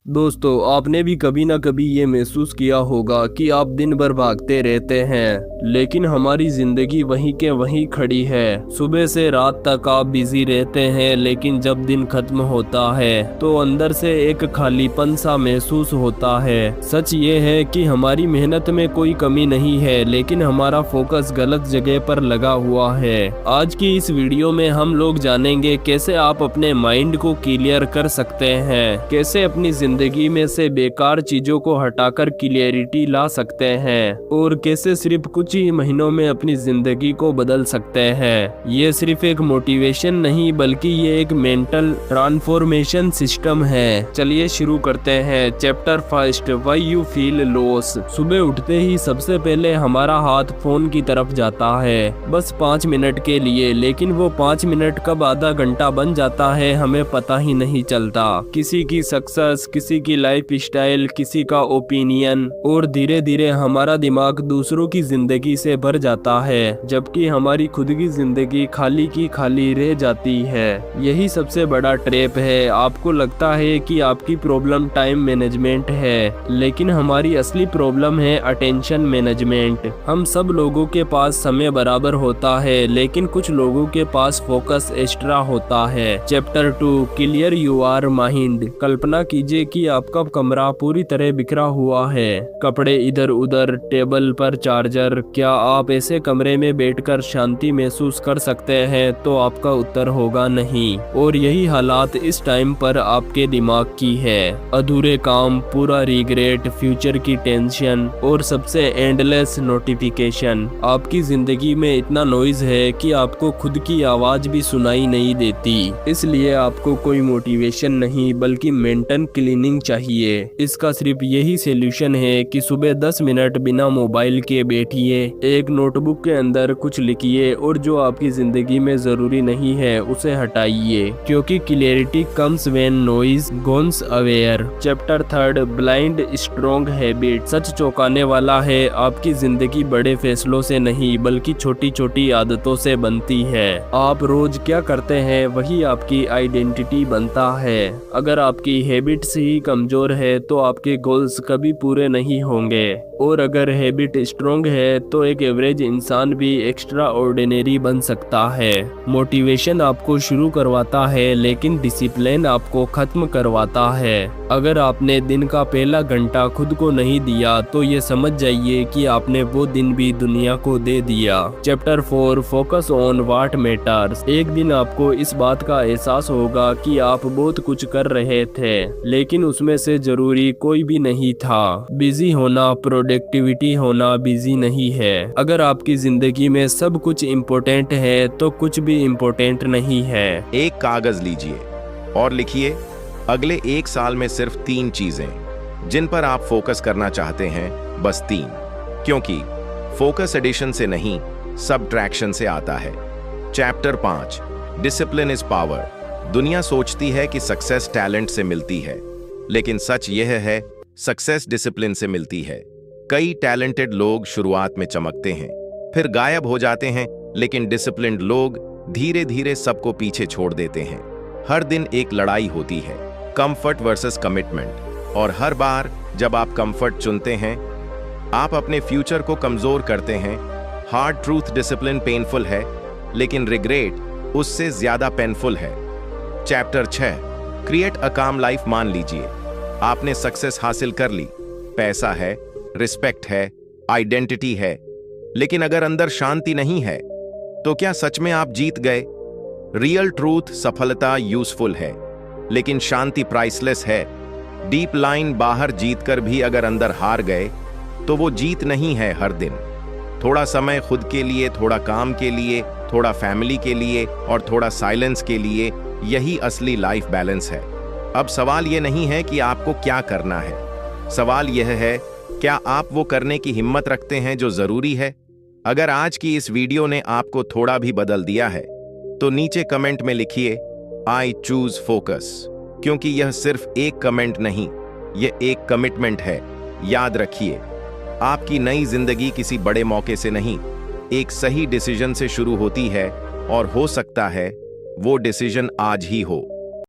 दोस्तों, आपने भी कभी ना कभी ये महसूस किया होगा कि आप दिन भर भागते रहते हैं, लेकिन हमारी जिंदगी वहीं के वहीं खड़ी है। सुबह से रात तक आप बिजी रहते हैं, लेकिन जब दिन खत्म होता है तो अंदर से एक खालीपन सा महसूस होता है। सच ये है कि हमारी मेहनत में कोई कमी नहीं है, लेकिन हमारा फोकस गलत जगह पर लगा हुआ है। आज की इस वीडियो में हम लोग जानेंगे कैसे आप अपने माइंड को क्लियर कर सकते हैं, कैसे अपनी जिंदगी में से बेकार चीजों को हटाकर क्लियरिटी ला सकते हैं, और कैसे सिर्फ कुछ ही महीनों में अपनी जिंदगी को बदल सकते हैं। ये सिर्फ एक मोटिवेशन नहीं, बल्कि ये एक मेंटल ट्रांसफॉर्मेशन सिस्टम है। चलिए शुरू करते हैं। Chapter first, why you feel loss. सुबह उठते ही सबसे पहले हमारा हाथ फोन की तरफ जाता है, बस 5 मिनट के लिए, लेकिन वो 5 मिनट कब आधा घंटा बन जाता है हमें पता ही नहीं चलता। किसी की सक्सेस, किसी की लाइफ स्टाइल, किसी का ओपिनियन, और धीरे धीरे हमारा दिमाग दूसरों की जिंदगी से भर जाता है, जबकि हमारी खुद की जिंदगी खाली की खाली रह जाती है। यही सबसे बड़ा ट्रैप है। आपको लगता है कि आपकी प्रॉब्लम टाइम मैनेजमेंट है, लेकिन हमारी असली प्रॉब्लम है अटेंशन मैनेजमेंट। हम सब लोगों के पास समय बराबर होता है, लेकिन कुछ लोगों के पास फोकस एक्स्ट्रा होता है। Chapter 2, clear your mind. कल्पना कीजिए कि आपका कमरा पूरी तरह बिखरा हुआ है, कपड़े इधर उधर, टेबल पर चार्जर। क्या आप ऐसे कमरे में बैठकर शांति महसूस कर सकते हैं? तो आपका उत्तर होगा नहीं। और यही हालात इस टाइम पर आपके दिमाग की है। अधूरे काम, पूरा रिग्रेट, फ्यूचर की टेंशन, और सबसे एंडलेस नोटिफिकेशन। आपकी जिंदगी में इतना नॉइज है कि आपको खुद की आवाज भी सुनाई नहीं देती। इसलिए आपको कोई मोटिवेशन नहीं, बल्कि मेंटल क्लीनिंग चाहिए। इसका सिर्फ यही सॉल्यूशन है कि सुबह 10 मिनट बिना मोबाइल के बैठिए, एक नोटबुक के अंदर कुछ लिखिए, और जो आपकी जिंदगी में जरूरी नहीं है उसे हटाइए, क्योंकि clarity comes when noise goes away. Chapter 3, blind strong habit. सच चौंकाने वाला है, आपकी जिंदगी बड़े फैसलों से नहीं, बल्कि छोटी छोटी आदतों से बनती है। आप रोज क्या करते हैं वही आपकी आइडेंटिटी बनता है। अगर आपकी हैबिट्स ही कमजोर है तो आपके गोल्स कभी पूरे नहीं होंगे, और अगर हैबिट स्ट्रॉन्ग है तो एक एवरेज इंसान भी एक्स्ट्रा ऑर्डिनरी बन सकता है। मोटिवेशन आपको शुरू करवाता है, लेकिन डिसिप्लिन आपको खत्म करवाता है। अगर आपने दिन का पहला घंटा खुद को नहीं दिया तो ये समझ जाइए कि आपने वो दिन भी दुनिया को दे दिया। Chapter 4, focus on what matters. एक दिन आपको इस बात का एहसास होगा कि आप बहुत कुछ कर रहे थे, लेकिन उसमें से जरूरी कोई भी नहीं था। बिजी होना, प्रोडक्टिविटी होना बिजी नहीं है। अगर आपकी जिंदगी में सब कुछ इम्पोर्टेंट है तो कुछ भी इम्पोर्टेंट नहीं है। एक कागज लीजिए और लिखिए अगले 1 साल में सिर्फ 3 चीजें जिन पर आप फोकस करना चाहते हैं, बस 3। क्योंकि फोकस एडिशन से नहीं, सबट्रैक्शन से आता है। Chapter 5, discipline is power. दुनिया सोचती है कि सक्सेस टैलेंट से मिलती है, लेकिन सच यह है, सक्सेस डिसिप्लिन से मिलती है। कई टैलेंटेड लोग शुरुआत में चमकते हैं, फिर गायब हो जाते हैं, लेकिन डिसिप्लिन्ड लोग धीरे धीरे सबको पीछे छोड़ देते हैं। हर दिन एक लड़ाई होती है, कंफर्ट वर्सेस कमिटमेंट, और हर बार जब आप कंफर्ट चुनते हैं, आप अपने फ्यूचर को कमजोर करते हैं। हार्ड ट्रूथ, डिसिप्लिन पेनफुल है, लेकिन रिग्रेट उससे ज्यादा पेनफुल है। चैप्टर 6, क्रिएट अ काम लाइफ। मान लीजिए आपने सक्सेस हासिल कर ली, पैसा है, रिस्पेक्ट है, आइडेंटिटी है, लेकिन अगर अंदर शांति नहीं है तो क्या सच में आप जीत गए? रियल ट्रूथ, सफलता यूजफुल है, लेकिन शांति प्राइसलेस है। डीप लाइन, बाहर जीतकर भी अगर अंदर हार गए तो वो जीत नहीं है। हर दिन थोड़ा समय खुद के लिए, थोड़ा काम के लिए, थोड़ा फैमिली के लिए, और थोड़ा साइलेंस के लिए, यही असली लाइफ बैलेंस है। अब सवाल यह नहीं है कि आपको क्या करना है, सवाल यह है, क्या आप वो करने की हिम्मत रखते हैं जो जरूरी है? अगर आज की इस वीडियो ने आपको थोड़ा भी बदल दिया है तो नीचे कमेंट में लिखिए आई चूज फोकस, क्योंकि यह सिर्फ एक कमेंट नहीं, यह एक कमिटमेंट है। याद रखिए, आपकी नई जिंदगी किसी बड़े मौके से नहीं, एक सही डिसीजन से शुरू होती है, और हो सकता है वो डिसीजन आज ही हो।